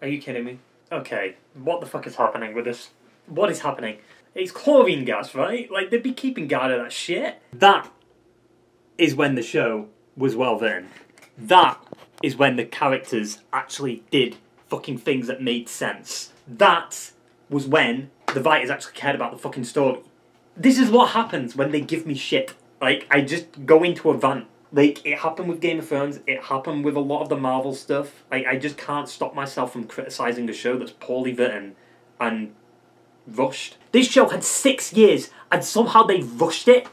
Are you kidding me? Okay, what the fuck is happening with this? What is happening? It's chlorine gas, right? Like, they'd be keeping guard of that shit. That is when the show was well written. That is when the characters actually did fucking things that made sense. That was when the writers actually cared about the fucking story. This is what happens when they give me shit. Like, I just go into a rant. Like, it happened with Game of Thrones, it happened with a lot of the Marvel stuff. Like, I just can't stop myself from criticising a show that's poorly written and rushed. This show had 6 years, and somehow they rushed it.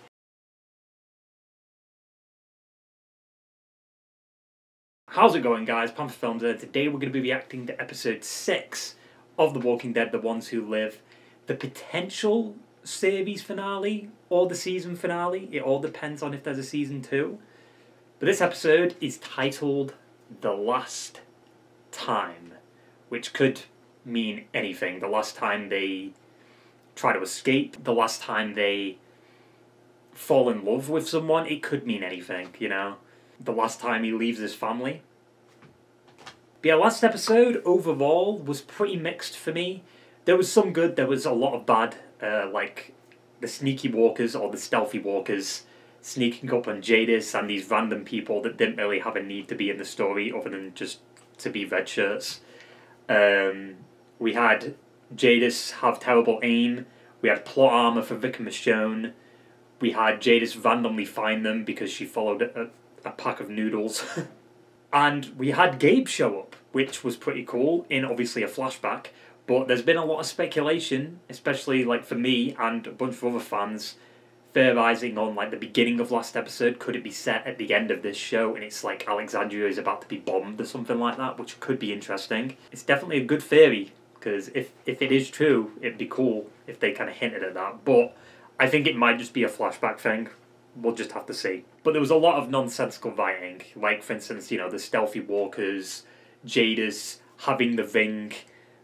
How's it going, guys? Panther Films here. Today we're going to be reacting to episode 6 of The Walking Dead, The Ones Who Live. The potential series finale or the season finale. It all depends on if there's a season 2. But this episode is titled The Last Time, which could mean anything. The last time they try to escape, the last time they fall in love with someone, it could mean anything, you know? The last time he leaves his family. But yeah, last episode overall was pretty mixed for me. There was some good, there was a lot of bad, like the sneaky walkers or the stealthy walkers sneaking up on Jadis and these random people that didn't really have a need to be in the story other than just to be red shirts. We had Jadis have terrible aim. We had plot armor for Rick and Michonne. We had Jadis randomly find them because she followed a pack of noodles. And we had Gabe show up, which was pretty cool, in obviously a flashback. But there's been a lot of speculation, especially like for me and a bunch of other fans, theorising on like the beginning of last episode. Could it be set at the end of this show and it's like Alexandria is about to be bombed or something like that, which could be interesting. It's definitely a good theory, because if it is true, it'd be cool if they kind of hinted at that. But I think it might just be a flashback thing. We'll just have to see. But there was a lot of nonsensical writing, like for instance, you know, the stealthy walkers, Jadis having the ring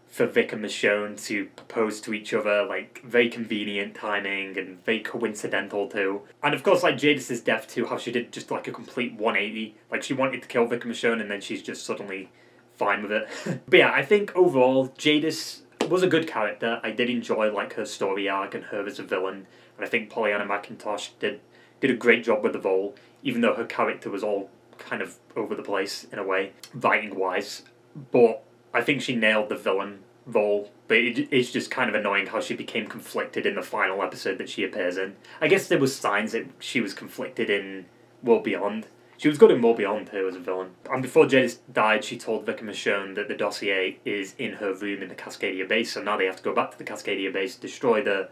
for Rick and Michonne to propose to each other, like very convenient timing and very coincidental too. And of course, like Jadis' death too, how she did just like a complete 180. Like she wanted to kill Rick and Michonne and then she's just suddenly fine with it. But yeah, I think overall Jadis was a good character. I did enjoy like her story arc and her as a villain. And I think Pollyanna McIntosh did a great job with the role, even though her character was all kind of over the place in a way, writing-wise. But I think she nailed the villain role, but it's just kind of annoying how she became conflicted in the final episode that she appears in. I guess there was signs that she was conflicted in World Beyond. She was good in World Beyond too as a villain. And before Jadis died, she told Rick and Michonne that the dossier is in her room in the Cascadia base, so now they have to go back to the Cascadia base, destroy the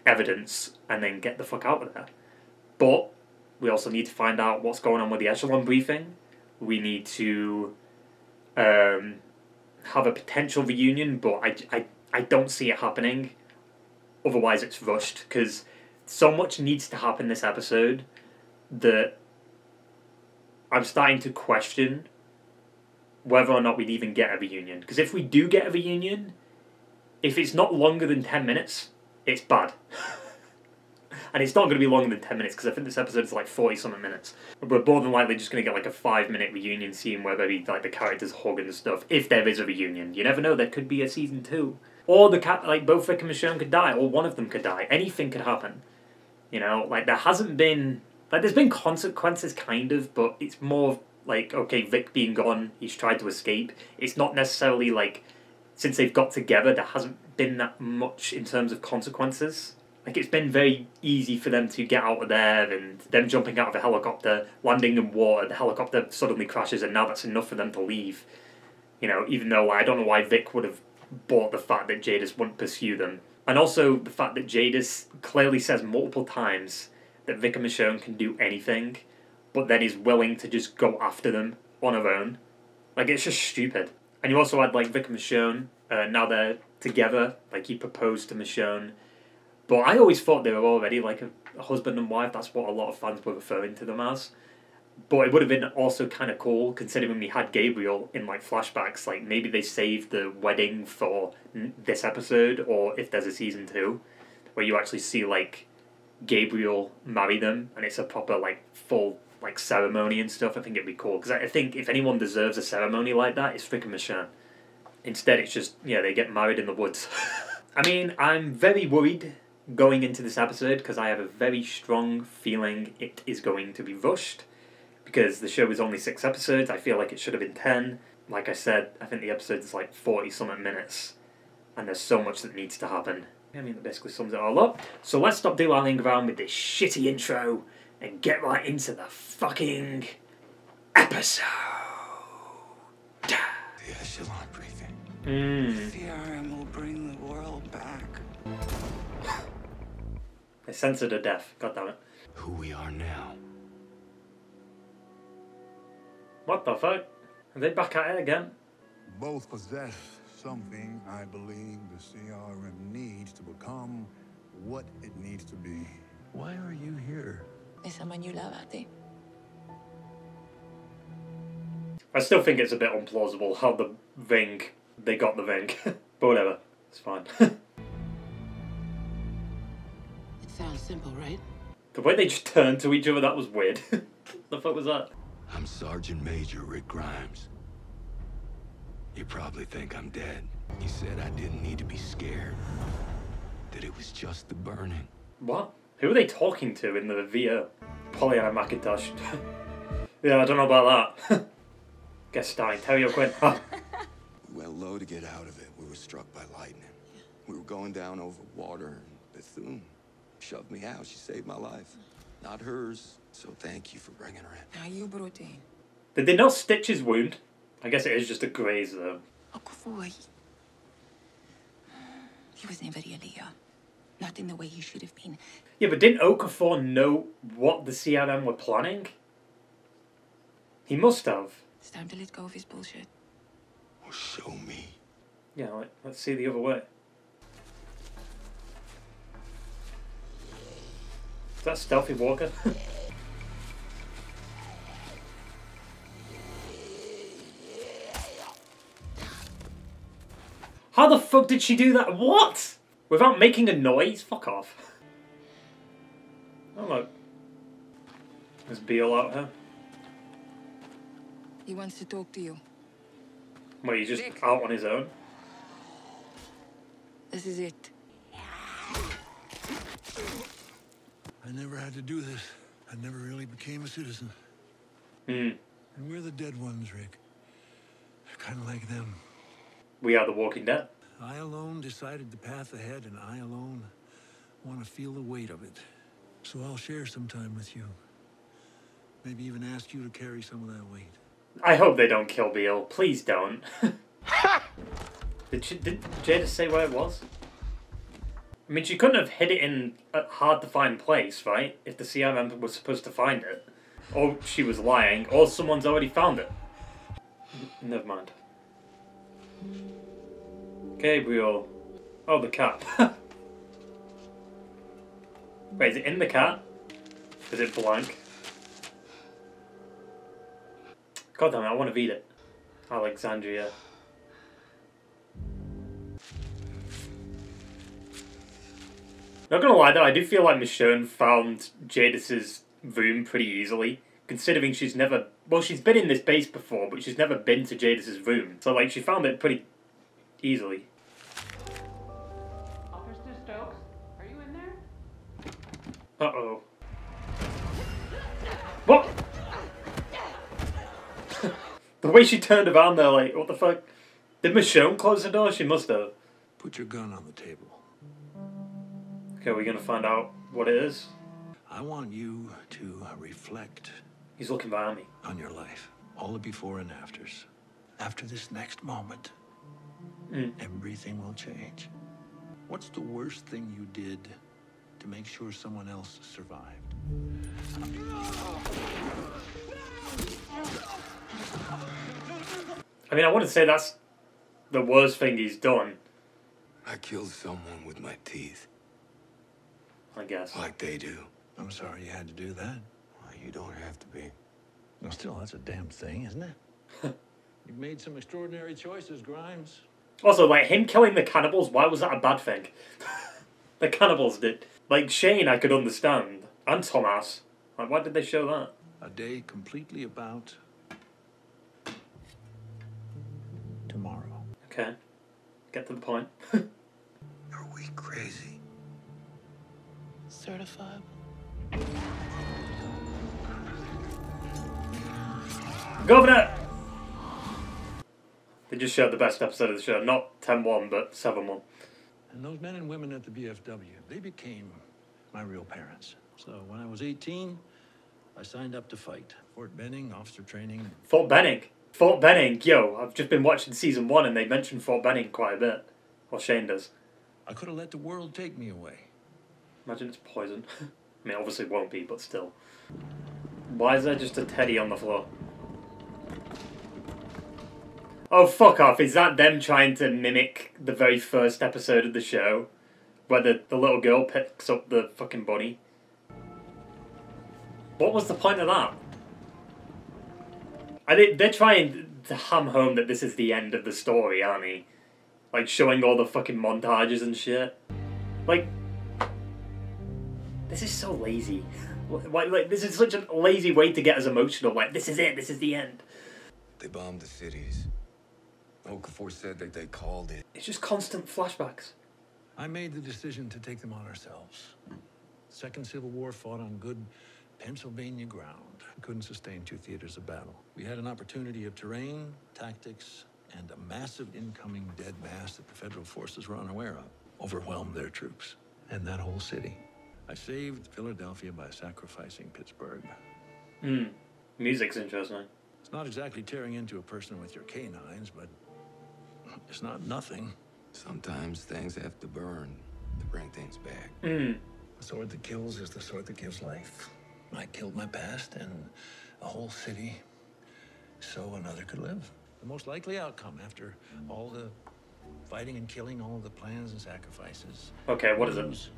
evidence, and then get the fuck out of there. But we also need to find out what's going on with the Echelon briefing. We need to have a potential reunion, but I don't see it happening. Otherwise it's rushed, because so much needs to happen this episode that I'm starting to question whether or not we'd even get a reunion. Because if we do get a reunion, if it's not longer than 10 minutes, it's bad. And it's not going to be longer than 10 minutes, because I think this episode is like 40-something minutes. We're more than likely just going to get like a 5-minute reunion scene where maybe like the characters hug and stuff, if there is a reunion. You never know, there could be a season 2. Or like both Rick and Michonne could die, or one of them could die. Anything could happen. You know, like there hasn't been, like there's been consequences kind of, but it's more like, okay, Rick being gone, he's tried to escape. It's not necessarily like, since they've got together, there hasn't been that much in terms of consequences. Like, it's been very easy for them to get out of there, and them jumping out of a helicopter, landing in water, the helicopter suddenly crashes, and now that's enough for them to leave. You know, even though I don't know why Vic would have bought the fact that Jadis wouldn't pursue them. And also the fact that Jadis clearly says multiple times that Rick and Michonne can do anything, but then is willing to just go after them on her own. Like, it's just stupid. And you also had, like, Rick and Michonne, now they're together, like, he proposed to Michonne. But I always thought they were already like a husband and wife. That's what a lot of fans were referring to them as. But it would have been also kind of cool, considering we had Gabriel in like flashbacks. Like maybe they saved the wedding for this episode, or if there's a season 2, where you actually see like Gabriel marry them, and it's a proper like full like ceremony and stuff. I think it'd be cool, because I think if anyone deserves a ceremony like that, it's Rick and Michonne. Instead, it's just, yeah, they get married in the woods. I mean, I'm very worried going into this episode because I have a very strong feeling it is going to be rushed. Because the show is only 6 episodes, I feel like it should have been 10. Like I said, I think the episode is like 40-something minutes. And there's so much that needs to happen. I mean, that basically sums it all up. So let's stop dilly around with this shitty intro and get right into the fucking episode. The echelon briefing. The RM will bring the world back. They censored her death. God damn it. Who we are now. What the fuck? Are they back at it again? Both possess something I believe the CRM needs to become what it needs to be. Why are you here? I still think it's a bit implausible how they got the ring. But whatever, it's fine. It sounds simple, right? The way they just turned to each other, that was weird. The fuck was that? I'm Sergeant Major Rick Grimes. You probably think I'm dead. You said I didn't need to be scared. That it was just the burning. What? Who are they talking to in the VO? Pollyanna McIntosh. Yeah, I don't know about that. Guest starring Terry O'Quinn. We went low to get out of it. We were struck by lightning. We were going down over water, and Bethune shoved me out. She saved my life. Not hers, so thank you for bringing her in. Now you protein. Did they not stitch his wound? I guess it is just a graze though. He was never really not in the way he should have been. Yeah, but didn't Okafor know what the CRM were planning? He must have. It's time to let go of his bullshit. Well, show me. Yeah, let's see the other way. Is that Stealthy Walker? How the fuck did she do that? What? Without making a noise? Fuck off. Oh look. There's Beale out here. He wants to talk to you. Wait, he's just Dick. out on his own? This is it. I never had to do this. I never really became a citizen. Hmm. And we're the dead ones, Rick. Kind of like them. We are the Walking Dead. I alone decided the path ahead, and I alone want to feel the weight of it. So I'll share some time with you. Maybe even ask you to carry some of that weight. I hope they don't kill Beale. Please don't. Did Jada say where it was? I mean, she couldn't have hid it in a hard-to-find place, right? If the CRM was supposed to find it. Or she was lying, or someone's already found it. Never mind. Gabriel. Oh, the cat. Wait, is it in the cat? Is it blank? God damn it, I want to read it. Alexandria. Not gonna lie though, I do feel like Michonne found Jadis's room pretty easily. Considering she's never... Well, she's been in this base before, but she's never been to Jadis's room. So, like, she found it pretty easily. Officer Stokes, are you in there? Uh-oh. What? The way she turned around there, like, what the fuck? Did Michonne close the door? She must have. Put your gun on the table. Okay, we're gonna find out what it is. I want you to reflect He's looking behind me. on your life. All the before and afters. After this next moment, everything will change. What's the worst thing you did to make sure someone else survived? I mean, I wouldn't say that's the worst thing he's done, I killed someone with my teeth. I guess. Like they do. I'm sorry you had to do that. Well, you don't have to be. Well, still, that's a damn thing, isn't it? You've made some extraordinary choices, Grimes. Also, like, him killing the cannibals, why was that a bad thing? The cannibals did. Like, Shane I could understand. And Thomas. Like, why did they show that? A day completely about tomorrow. Okay. Get to the point. Are we crazy? Certified. Governor! They just showed the best episode of the show. Not 10-1, but 7-1. And those men and women at the BFW, they became my real parents. So when I was 18, I signed up to fight. Fort Benning, officer training. Fort Benning. Fort Benning. Yo, I've just been watching season 1 and they mentioned Fort Benning quite a bit. Or Shane does. I could have let the world take me away. Imagine it's poison. I mean, obviously it won't be, but still. Why is there just a teddy on the floor? Oh, fuck off. Is that them trying to mimic the very first episode of the show? Where the little girl picks up the fucking bunny? What was the point of that? They're trying to ham home that this is the end of the story, aren't they? Like, showing all the fucking montages and shit. Like, this is so lazy. Like, this is such a lazy way to get us emotional. Like, this is it, this is the end. They bombed the cities. Okafor said that they called it. It's just constant flashbacks. I made the decision to take them on ourselves. Second Civil War fought on good Pennsylvania ground. We couldn't sustain 2 theaters of battle. We had an opportunity of terrain, tactics, and a massive incoming dead mass that the federal forces were unaware of. Overwhelmed their troops and that whole city. I saved Philadelphia by sacrificing Pittsburgh. Music's interesting. It's not exactly tearing into a person with your canines, but it's not nothing. Sometimes things have to burn to bring things back. The sword that kills is the sword that gives life. I killed my past and a whole city so another could live. The most likely outcome after all the fighting and killing, all the plans and sacrifices. Okay, what is it?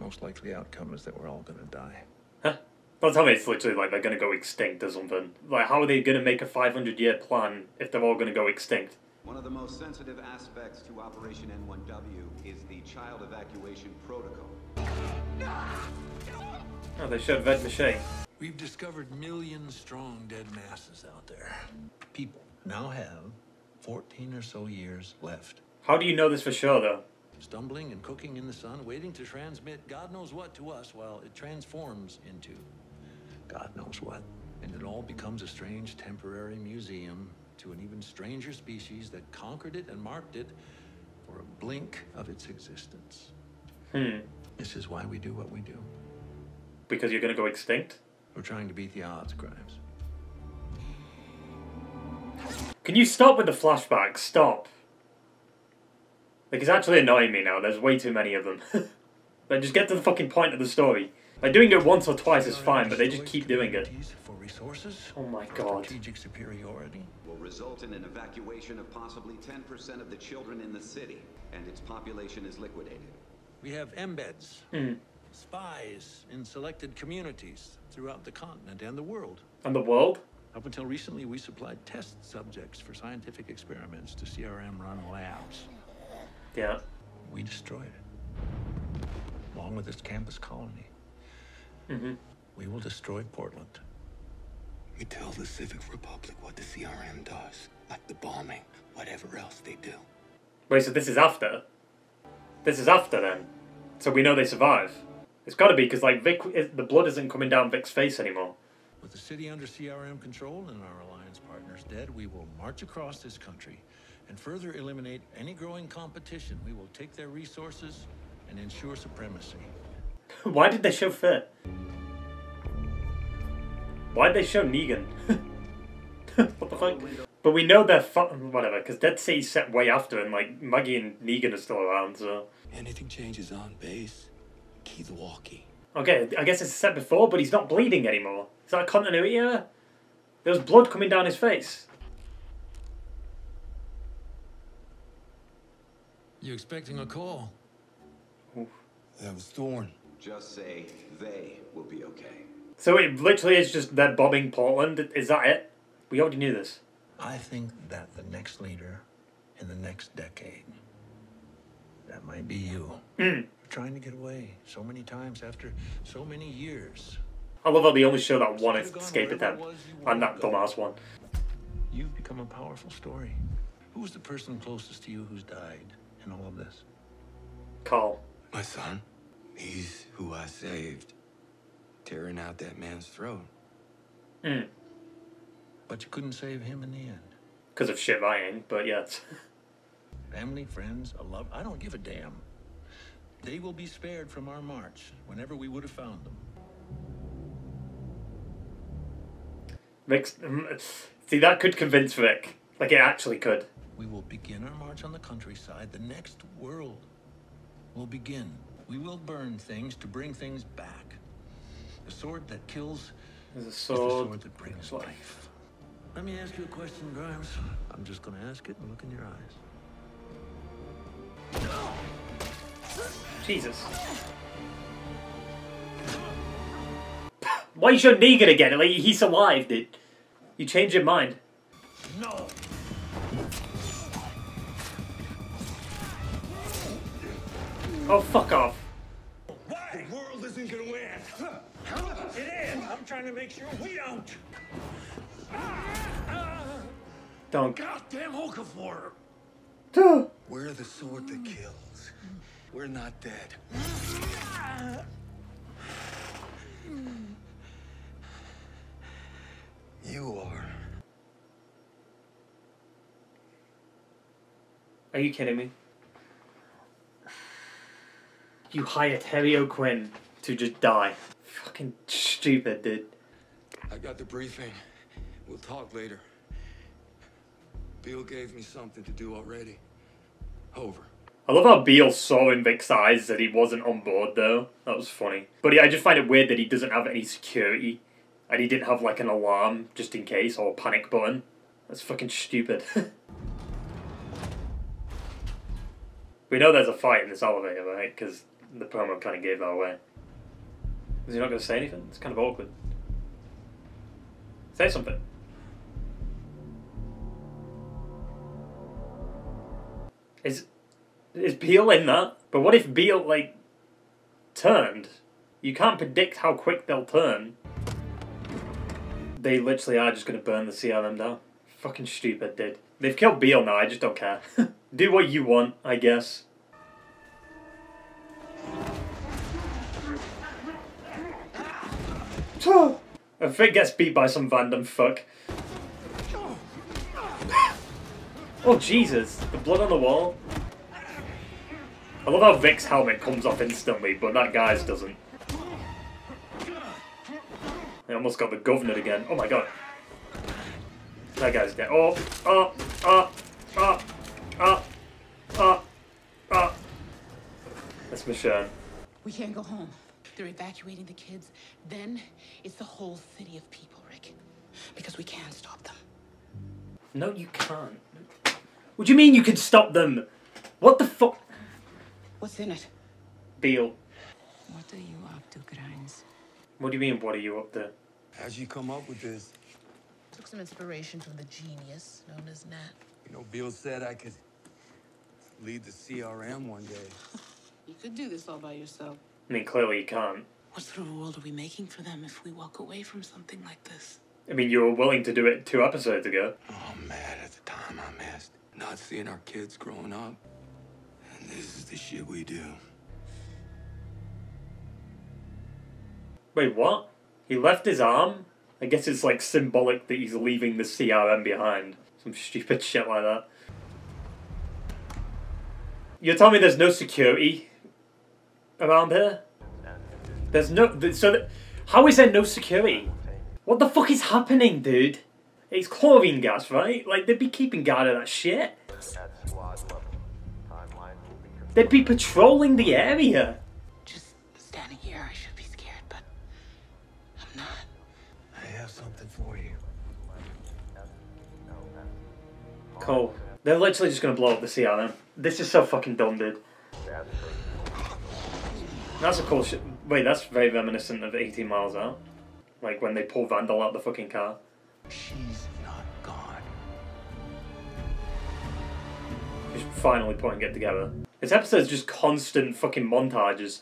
Most likely outcome is that we're all gonna die. Huh? Don't tell me it's literally like they're gonna go extinct or something. Like, how are they gonna make a 500-year plan if they're all gonna go extinct? One of the most sensitive aspects to Operation N1W is the child evacuation protocol. Oh, they showed Rick Michonne. We've discovered million-strong dead masses out there. People now have 14 or so years left. How do you know this for sure, though? Stumbling and cooking in the sun, waiting to transmit God knows what to us while it transforms into God knows what. And it all becomes a strange temporary museum to an even stranger species that conquered it and marked it for a blink of its existence. This is why we do what we do. Because you're gonna go extinct? We're trying to beat the odds, Grimes. Can you stop with the flashbacks? Stop. Like, it's actually annoying me now. There's way too many of them. Like, just get to the fucking point of the story. Like, doing it once or twice is fine, but they just keep doing it. For resources, Oh my god. strategic superiority. Will result in an evacuation of possibly 10% of the children in the city, and its population is liquidated. We have embeds, spies in selected communities throughout the continent and the world. And the world? Up until recently, we supplied test subjects for scientific experiments to CRM-run labs. Yeah. We destroyed it, along with its campus colony. We will destroy Portland. We tell the Civic Republic what the CRM does, like the bombing, whatever else they do. Wait, so this is after? This is after, then? So we know they survive? It's gotta be, because, like, the blood isn't coming down Vic's face anymore. With the city under CRM control and our alliance partners dead, we will march across this country and further eliminate any growing competition. We will take their resources and ensure supremacy. Why did they show Fit? Why did they show Negan? What the fuck? But we know they're whatever, because Dead City's set way after, and, like, Maggie and Negan are still around, so... Anything changes on base, key the walkie. Okay, I guess it's set before, but he's not bleeding anymore. Is that a continuity error? There was blood coming down his face. You expecting a call? That was Thorne. Just say they will be okay. So it literally is just they're bombing Portland? Is that it? We already knew this. I think that the next leader in the next decade, that might be you. We're trying to get away so many times after so many years. I love how they only show that one escape attempt. And that dumbass one. You've become a powerful story. Who's the person closest to you who's died in all of this? Carl. My son. He's who I saved. Tearing out that man's throat. Hmm. But you couldn't save him in the end. Because of shit writing, but yeah. Family, friends, a love, I don't give a damn. They will be spared from our march whenever we would have found them. Rick's, see, that could convince Rick. Like, it actually could. We will begin our march on the countryside. The next world will begin. We will burn things to bring things back. The sword that kills There's a is the sword. sword that brings life. Let me ask you a question, Grimes. I'm just gonna ask it and look in your eyes. Jesus. Why is your knee gonna get it? Like, he's alive, dude. You changed your mind. No! Oh, fuck off. Why? The world isn't gonna win. It is. I'm trying to make sure we don't. Don't. Goddamn Okafor. We're the sword that kills. We're not dead. You are. Are you kidding me? You hired Harry O'Quinn to just die. Fucking stupid, dude. I got the briefing. We'll talk later. Bill gave me something to do already. Over. I love how Beale saw in Vic's eyes that he wasn't on board, though. That was funny. But I just find it weird that he doesn't have any security. And he didn't have, like, an alarm, just in case, or a panic button. That's fucking stupid. We know there's a fight in this elevator, right? Because the promo kind of gave that away. Is he not going to say anything? It's kind of awkward. Say something. Is Beale in that? But what if Beale, like, turned? You can't predict how quick they'll turn. They literally are just going to burn the CRM down. Fucking stupid, dude. They've killed Beale now, I just don't care. Do what you want, I guess. If Vic gets beat by some random fuck. Oh, Jesus. The blood on the wall. I love how Vic's helmet comes off instantly, but that guy's doesn't. I almost got the governor again. Oh my god. That guy's dead. Oh. That's Michonne. We can't go home. They're evacuating the kids. Then it's the whole city of people, Rick. Because we can't stop them. No, you can't. What do you mean you can stop them? What the fuck? What's in it? Beale. What are you up to, Grimes? What do you mean, what are you up to? How'd you come up with this? Took some inspiration from the genius known as Nat. You know, Bill said I could lead the CRM one day. You could do this all by yourself. I mean, clearly you can't. What sort of world are we making for them if we walk away from something like this? I mean, you were willing to do it 2 episodes ago. Oh, mad at the time I missed. Not seeing our kids growing up. And this is the shit we do. Wait, what? He left his arm? I guess it's like symbolic that he's leaving the CRM behind. Some stupid shit like that. You're telling me there's no security around here? There's no... how is there no security? What the fuck is happening, dude? It's chlorine gas, right? Like, they'd be keeping guard of that shit. They'd be patrolling the area. Just standing here, I should be scared, but I'm not. I have something for you. Cool. They're literally just gonna blow up the CRM. This is so fucking dumb, dude. That's a cool shit. Wait, that's very reminiscent of 18 Miles Out. Like when they pull Vandal out the fucking car. She's not gone. Just finally putting it together. This episode's just constant fucking montages.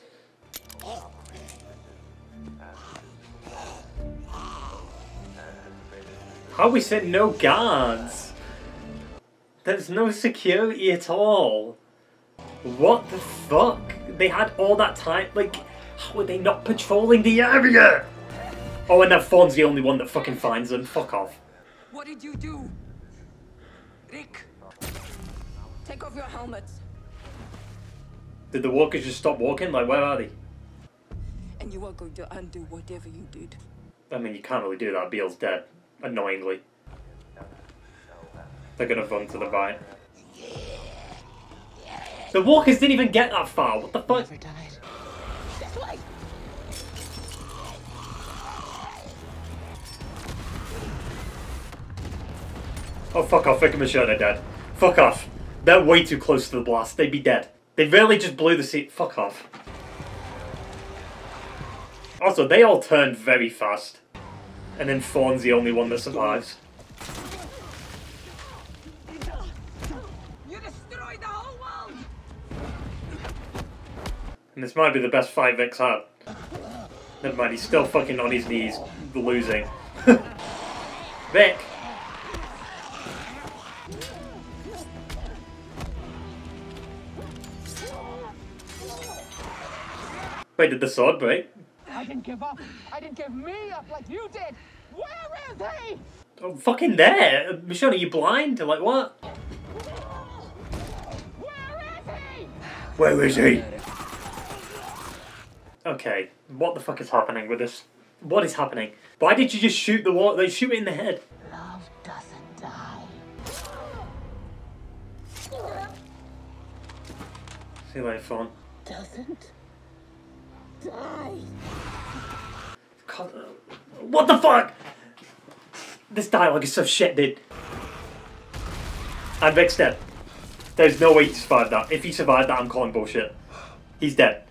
How we said no guards? There's no security at all. What the fuck? They had all that time. Like, how are they not patrolling the area? Oh, and that Fawn's the only one that fucking finds them. Fuck off. What did you do? Rick, take off your helmets. Did the walkers just stop walking? Like, where are they? And you are going to undo whatever you did. I mean, you can't really do that. Beale's dead. Annoyingly. They're gonna run to the right. The walkers didn't even get that far. What the fuck? This way. Oh, fuck off. Rick and Michonne are dead. Fuck off. They're way too close to the blast. They'd be dead. They really just blew the seat. Fuck off. Also, they all turned very fast. And then Fawn's the only one that survives. You destroyed the whole world! And this might be the best fight Vic's had. Never mind, he's still fucking on his knees, losing. Vic! Wait, did the sword break? I didn't give up. I didn't give me up like you did. Where is he? Oh, fucking there! Michonne, are you blind? Like, what? Where is he? Okay, what the fuck is happening with this? What is happening? Why did you just shoot the wall? They shoot it in the head. Love doesn't die. See you later, Fawn. Doesn't die. God, what the fuck? This dialogue is so shit, dude. And Vic's dead. There's no way he survived that. If he survived that, I'm calling bullshit. He's dead.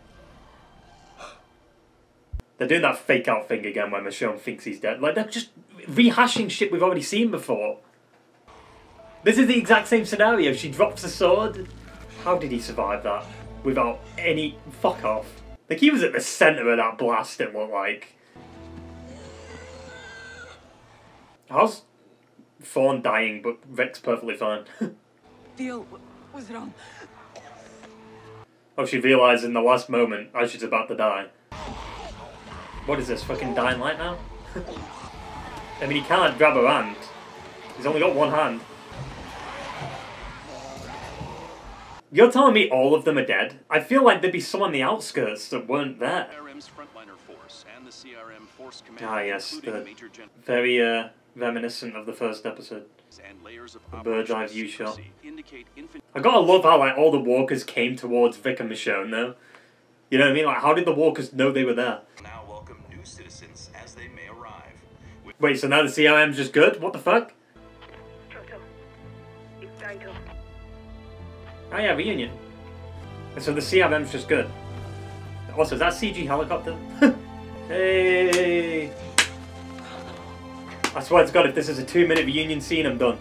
They're doing that fake out thing again where Michonne thinks he's dead. Like, they're just rehashing shit we've already seen before. This is the exact same scenario. She drops the sword. How did he survive that? Without any... Fuck off. Like, he was at the centre of that blast, it looked like. How's Fawn dying, but Vic's perfectly fine? Bill, what's wrong? Oh, she realised in the last moment, as she's about to die. What is this, fucking dying light now? I mean, he can't grab her hand. He's only got one hand. You're telling me all of them are dead? I feel like there'd be some on the outskirts that weren't there. Ah yes, the very reminiscent of the first episode. The bird's eye view shot. I gotta love how like all the walkers came towards Rick and Michonne though. You know what I mean? Like, how did the walkers know they were there? Now welcome new citizens as they may arrive. Wait, so now the CRM's just good? What the fuck? Oh yeah, reunion. And so the CRM's just good. Also, is that CG helicopter? Hey! I swear to God, if this is a 2-minute reunion scene, I'm done.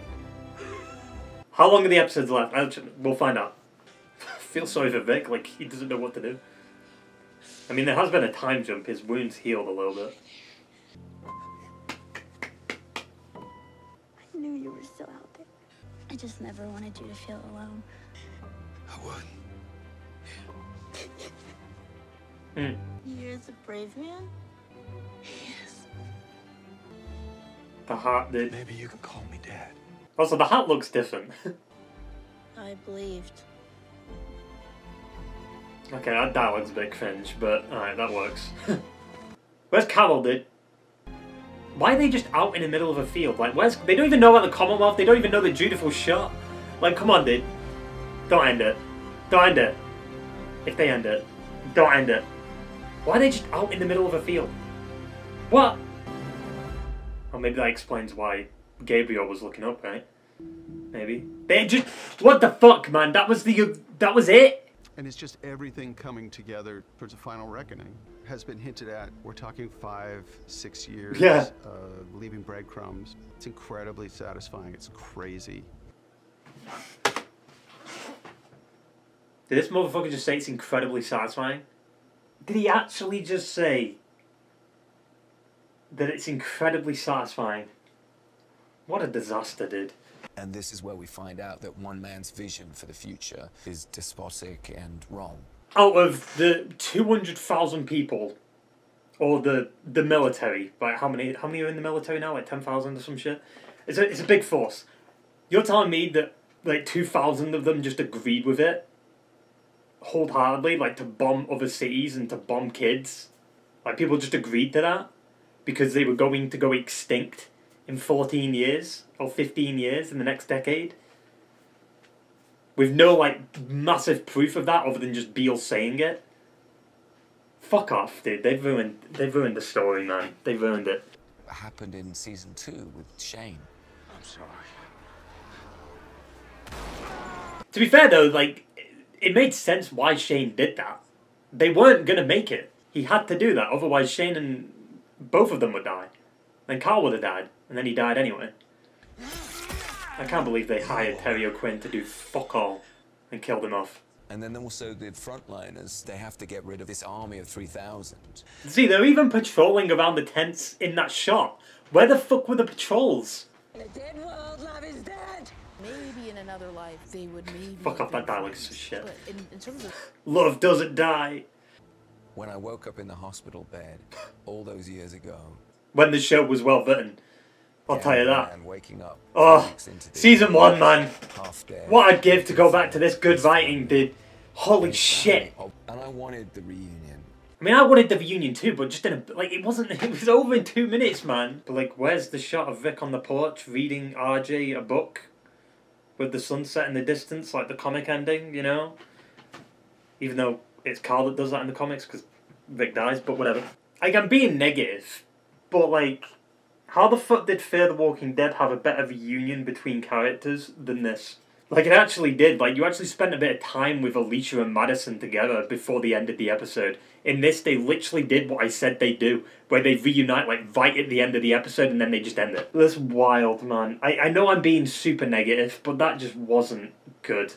How long are the episodes left? We'll find out. Feel sorry for Vic, like he doesn't know what to do. I mean, there has been a time jump. His wounds healed a little bit. I knew you were still out there. I just never wanted you to feel alone. I would. You're a brave man? Yes. The hat did. Maybe you can call me Dad. Also, the hat looks different. I believed. Okay, that dialogue's a bit cringe, but alright, that works. Where's Carol, dude? Why are they just out in the middle of a field? Like, where's... They don't even know about the Commonwealth, they don't even know the dutiful shot. Like, come on, dude. Don't end it. Don't end it. If they end it, don't end it. Why are they just out in the middle of a field? What? Or maybe that explains why Gabriel was looking up, right? Maybe. They just... What the fuck, man? That was the... That was it? And it's just everything coming together towards a final reckoning. Has been hinted at. We're talking 5-6 years of leaving breadcrumbs. It's incredibly satisfying. It's crazy. Did this motherfucker just say it's incredibly satisfying? Did he actually just say that it's incredibly satisfying? What a disaster, dude. And this is where we find out that one man's vision for the future is despotic and wrong. Out of the 200,000 people, or the military, like how many are in the military now? Like 10,000 or some shit. It's a big force. You're telling me that like 2,000 of them just agreed with it wholeheartedly, like to bomb other cities and to bomb kids? Like people just agreed to that because they were going to go extinct in 14 years or 15 years in the next decade? With no like massive proof of that other than just Beale saying it? Fuck off, dude. They've ruined the story, man. They've ruined it. What happened in season 2 with Shane? I'm sorry. To be fair though, like, it made sense why Shane did that. They weren't gonna make it. He had to do that, otherwise Shane and both of them would die. Then Carl would have died, and then he died anyway. I can't believe they hired Terry O'Quinn to do fuck all and killed him off. And then also the frontliners, they have to get rid of this army of 3,000. See, they're even patrolling around the tents in that shot. Where the fuck were the patrols? In a dead world, love is dead. Maybe in another life they would maybe... Fuck off, that dialogue is so shit. But in terms of... Love doesn't die. When I woke up in the hospital bed all those years ago... When the show was well written. I'll tell you that. And waking up oh, season 1, man. What I'd give to go back to this good writing, dude. Holy shit. And I wanted the reunion. I mean, I wanted the reunion too, but just in a... Like, it wasn't... It was over in 2 minutes, man. But, like, where's the shot of Rick on the porch reading RJ a book? With the sunset in the distance, like the comic ending, you know? Even though it's Carl that does that in the comics, because Rick dies, but whatever. Like, I'm being negative, but, like... How the fuck did Fear the Walking Dead have a better reunion between characters than this? Like, it actually did. Like, you actually spent a bit of time with Alicia and Madison together before the end of the episode. In this, they literally did what I said they do, where they reunite, like, right at the end of the episode, and then they just end it. That's wild, man. I know I'm being super negative, but that just wasn't good.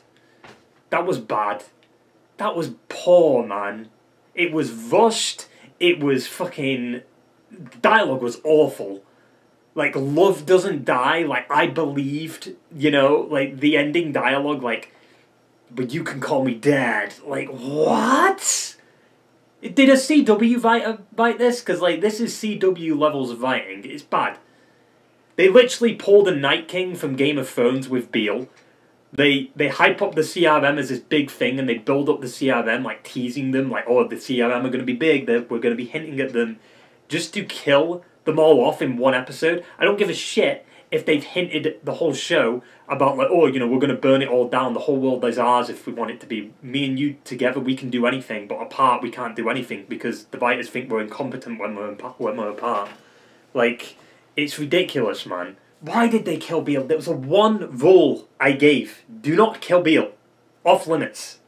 That was bad. That was poor, man. It was rushed. It was fucking... The dialogue was awful. Like, love doesn't die, like, I believed, you know, like, the ending dialogue, like, but you can call me Dad. Like, what? Did a CW write this? Because, like, this is CW levels of writing. It's bad. They literally pulled a Night King from Game of Thrones with Beale. They hype up the CRM as this big thing, and they build up the CRM, like, teasing them, like, oh, the CRM are going to be big, we're going to be hinting at them, just to kill them all off in one episode. I don't give a shit if they've hinted the whole show about, like, oh, you know, we're going to burn it all down, the whole world is ours if we want it to be. Me and you together, we can do anything, but apart, we can't do anything, because the writers think we're incompetent when we're apart. Like, it's ridiculous, man. Why did they kill Beale? There was a one rule I gave. Do not kill Beale. Off limits.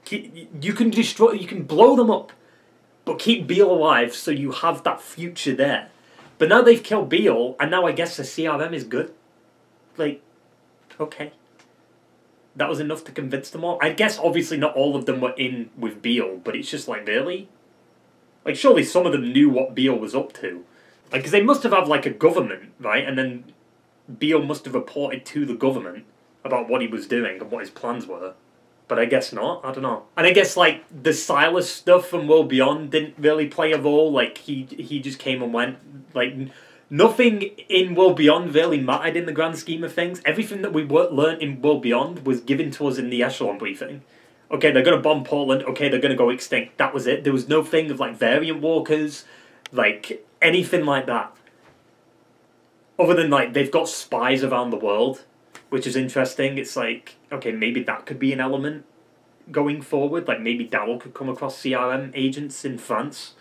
You can destroy, you can blow them up, but keep Beale alive so you have that future there. But now they've killed Beale, and now I guess the CRM is good. Like, okay. That was enough to convince them all. I guess obviously not all of them were in with Beale, but it's just like, really? Like, surely some of them knew what Beale was up to. Like, because they must have had, like, a government, right? And then Beale must have reported to the government about what he was doing and what his plans were. But I guess not. I don't know. And I guess, like, the Silas stuff from World Beyond didn't really play a role. Like, he just came and went. Like, nothing in World Beyond really mattered in the grand scheme of things. Everything that we learned in World Beyond was given to us in the Echelon briefing. Okay, they're going to bomb Portland. Okay, they're going to go extinct. That was it. There was no thing of, like, variant walkers. Like, anything like that. Other than, like, they've got spies around the world, which is interesting. It's like, okay, maybe that could be an element going forward. Like, maybe Daryl could come across CRM agents in France.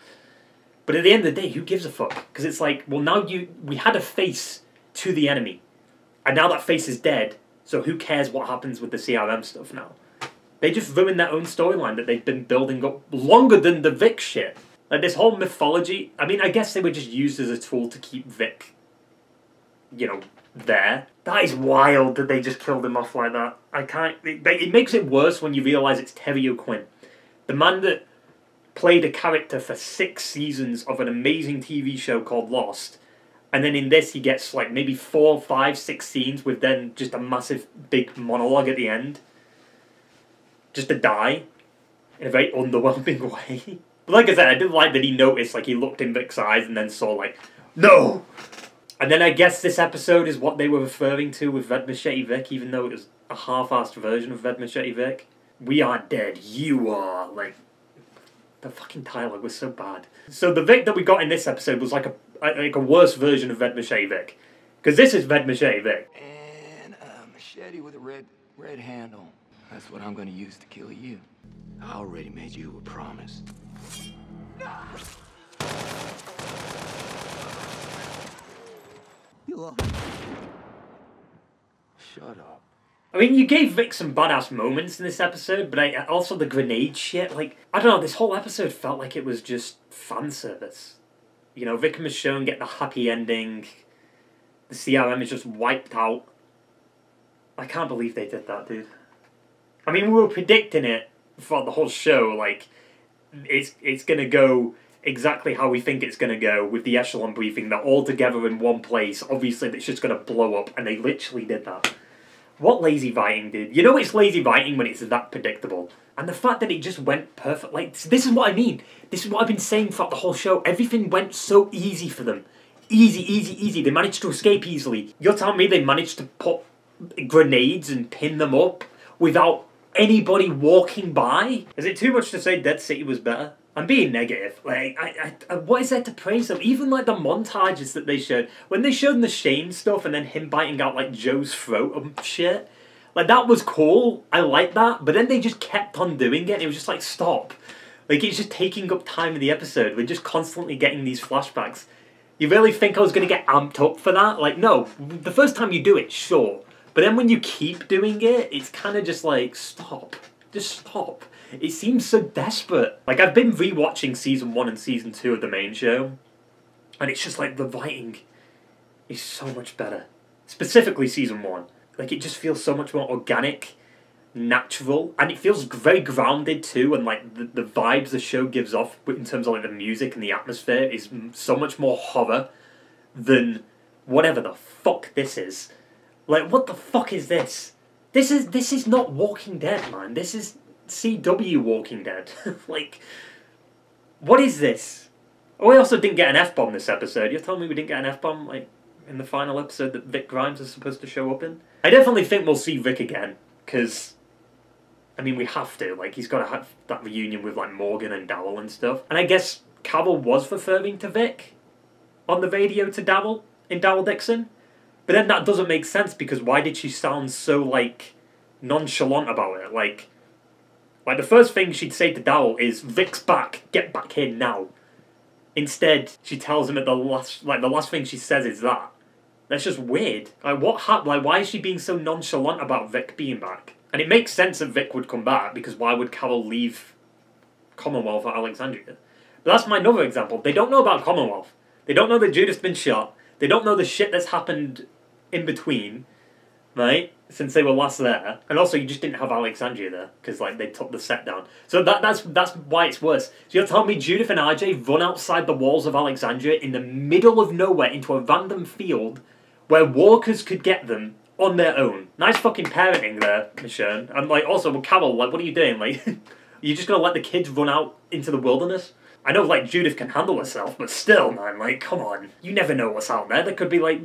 But at the end of the day, who gives a fuck? Because it's like, well, now we had a face to the enemy. And now that face is dead, so who cares what happens with the CRM stuff now? They just ruined their own storyline that they've been building up longer than the Vic shit. Like, this whole mythology, I mean, I guess they were just used as a tool to keep Vic, you know, there. That is wild that they just killed him off like that. I can't... It makes it worse when you realise it's Terry O'Quinn. The man that played a character for 6 seasons of an amazing TV show called Lost, And then in this, he gets like maybe 4, 5, 6 scenes with then just a massive big monologue at the end. Just to die in a very underwhelming way. But like I said, I did like that he noticed, like he looked in Vic's eyes and then saw like, no! And then I guess this episode is what they were referring to with Red Machete Vic, even though it was a half-assed version of Red Machete Vic. We are dead, you are. Like, the fucking dialogue was so bad. So the Vic that we got in this episode was like a worse version of Red Machete Vic. Because this is Red Machete Vic. And a machete with a red handle. That's what I'm gonna use to kill you. I already made you a promise. You love me. Shut up. I mean, you gave Vic some badass moments in this episode, but also the grenade shit, like, I don't know, this whole episode felt like it was just fan service. You know, Rick and Michonne get the happy ending, the CRM is just wiped out. I can't believe they did that, dude. I mean, we were predicting it throughout the whole show, like, it's gonna go exactly how we think it's gonna go with the echelon briefing. They're all together in one place, obviously it's just gonna blow up, and they literally did that. What lazy writing, dude? You know it's lazy writing when it's that predictable. And the fact that it just went perfect, like, this is what I mean. This is what I've been saying throughout the whole show. Everything went so easy for them. Easy, easy, easy. They managed to escape easily. You're telling me they managed to put grenades and pin them up without anybody walking by? Is it too much to say Dead City was better? I'm being negative. Like, what is there to praise them? Even like the montages that they showed, when they showed the Shane stuff and then him biting out like Joe's throat and shit, like that was cool. I like that. But then they just kept on doing it. It was just like, stop. Like, it's just taking up time in the episode. We're just constantly getting these flashbacks. You really think I was going to get amped up for that? Like, no. The first time you do it, sure. But then when you keep doing it, it's kind of just like, stop. Just stop. It seems so desperate. Like, I've been rewatching Season 1 and Season 2 of the main show, and it's just like, the writing is so much better. Specifically Season 1. Like, it just feels so much more organic, natural, and it feels very grounded too, and like, the vibes the show gives off in terms of like the music and the atmosphere is so much more horror than whatever the fuck this is. Like, what the fuck is this? This is not Walking Dead, man. This is CW Walking Dead. Like, what is this? Oh, we also didn't get an F-bomb this episode. You're telling me we didn't get an F-bomb, like, in the final episode that Vic Grimes is supposed to show up in? I definitely think we'll see Rick again, because, I mean, we have to. Like, he's got to have that reunion with, like, Morgan and Daryl and stuff. And I guess Carol was referring to Vic on the radio to Daryl, in Daryl Dixon. But then that doesn't make sense, because why did she sound so, like, nonchalant about it? Like, the first thing she'd say to Daryl is, Vic's back, get back here now. Instead, she tells him at the last thing she says is that. That's just weird. Like, what happened? Like, why is she being so nonchalant about Vic being back? And it makes sense that Vic would come back, because why would Carol leave Commonwealth or Alexandria? But that's my another example. They don't know about Commonwealth. They don't know that Judith's been shot. They don't know the shit that's happened in between, right? Since they were last there. And also, you just didn't have Alexandria there, because, like, they took the set down. So that's why it's worse. So you're telling me Judith and RJ run outside the walls of Alexandria in the middle of nowhere into a random field where walkers could get them on their own. Nice fucking parenting there, Michonne. And, like, also, well, Carol, like, what are you doing? Like, you're just gonna let the kids run out into the wilderness? I know, like, Judith can handle herself, but still, man, like, come on. You never know what's out there. There could be, like,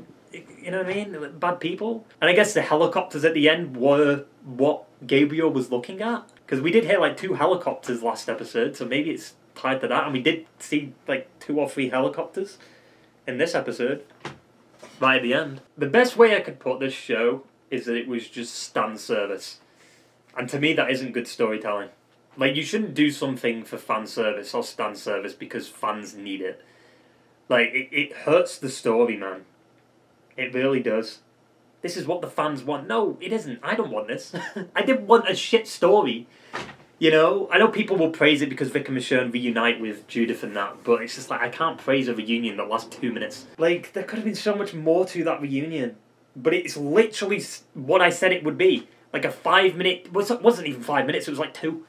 you know what I mean? Bad people. And I guess the helicopters at the end were what Gabriel was looking at. Because we did hear, like, 2 helicopters last episode, so maybe it's tied to that. And we did see, like, 2 or 3 helicopters in this episode. Right at the end. The best way I could put this show is that it was just stan service. And to me, that isn't good storytelling. Like, you shouldn't do something for fan service or stan service because fans need it. Like, it hurts the story, man. It really does. This is what the fans want. No, it isn't. I don't want this. I didn't want a shit story. You know? I know people will praise it because Rick and Michonne reunite with Judith and that, but it's just like, I can't praise a reunion that lasts 2 minutes. Like, there could have been so much more to that reunion. But it's literally what I said it would be. Like a 5-minute... Well, it wasn't even 5 minutes, it was like 2.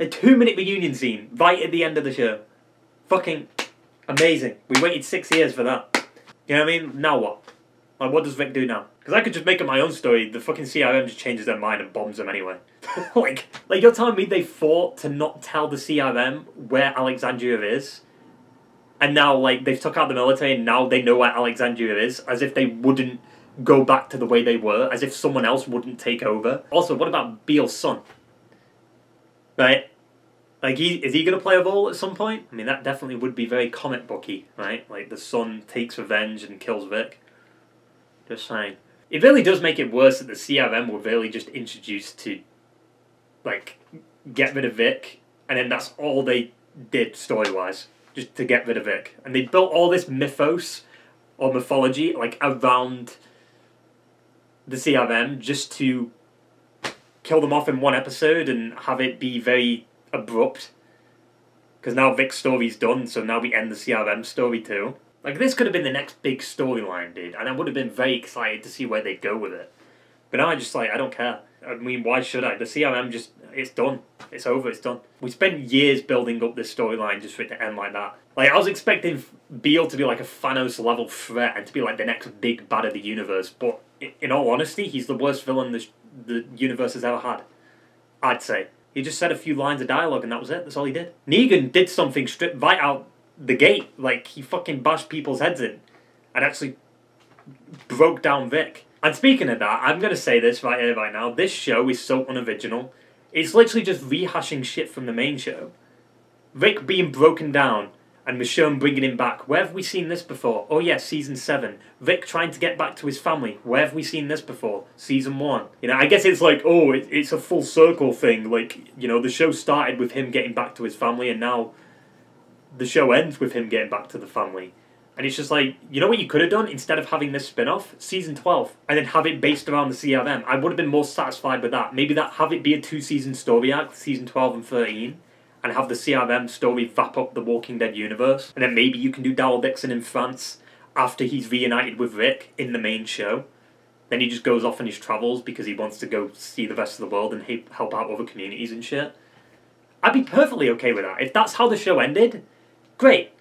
A 2-minute reunion scene right at the end of the show. Fucking amazing. We waited 6 years for that. You know what I mean? Now what? Like, what does Rick do now? Because I could just make up my own story. The fucking CRM just changes their mind and bombs them anyway. like you're telling me they fought to not tell the CRM where Alexandria is, and now like they've took out the military and now they know where Alexandria is, as if they wouldn't go back to the way they were, as if someone else wouldn't take over. Also, what about Beale's son? Right? Like, is he going to play a role at some point? I mean, that definitely would be very comic booky, right? Like, the son takes revenge and kills Vic. Just saying. It really does make it worse that the CRM were really just introduced to, like, get rid of Vic, and then that's all they did story-wise, just to get rid of Vic. And they built all this mythos, or mythology, like, around the CRM, just to kill them off in one episode and have it be very abrupt. Because now Vic's story's done, so now we end the CRM story too. Like, this could have been the next big storyline, dude, and I would have been very excited to see where they go with it. But now I just, like, I don't care. I mean, why should I? The CRM just, it's done. It's over, it's done. We spent years building up this storyline just for it to end like that. Like, I was expecting Beale to be like a Thanos-level threat and to be like the next big bad of the universe, but in all honesty, he's the worst villain the universe has ever had. I'd say. He just said a few lines of dialogue and that was it. That's all he did. Negan did something straight right out the gate. Like, he fucking bashed people's heads in and actually broke down Vic. And speaking of that, I'm going to say this right here, right now. This show is so unoriginal. It's literally just rehashing shit from the main show. Rick being broken down and Michonne bringing him back. Where have we seen this before? Oh yeah, Season 7. Rick trying to get back to his family. Where have we seen this before? Season 1. You know, I guess it's like, oh, it's a full circle thing. Like, you know, the show started with him getting back to his family and now the show ends with him getting back to the family. And it's just like, you know what you could have done? Instead of having this spin-off, Season 12, and then have it based around the CRM. I would have been more satisfied with that. Maybe have it be a 2-season story arc, Season 12 and 13, and have the CRM story wrap up the Walking Dead universe. And then maybe you can do Daryl Dixon in France after he's reunited with Rick in the main show. Then he just goes off on his travels because he wants to go see the rest of the world and help out other communities and shit. I'd be perfectly okay with that. If that's how the show ended, great.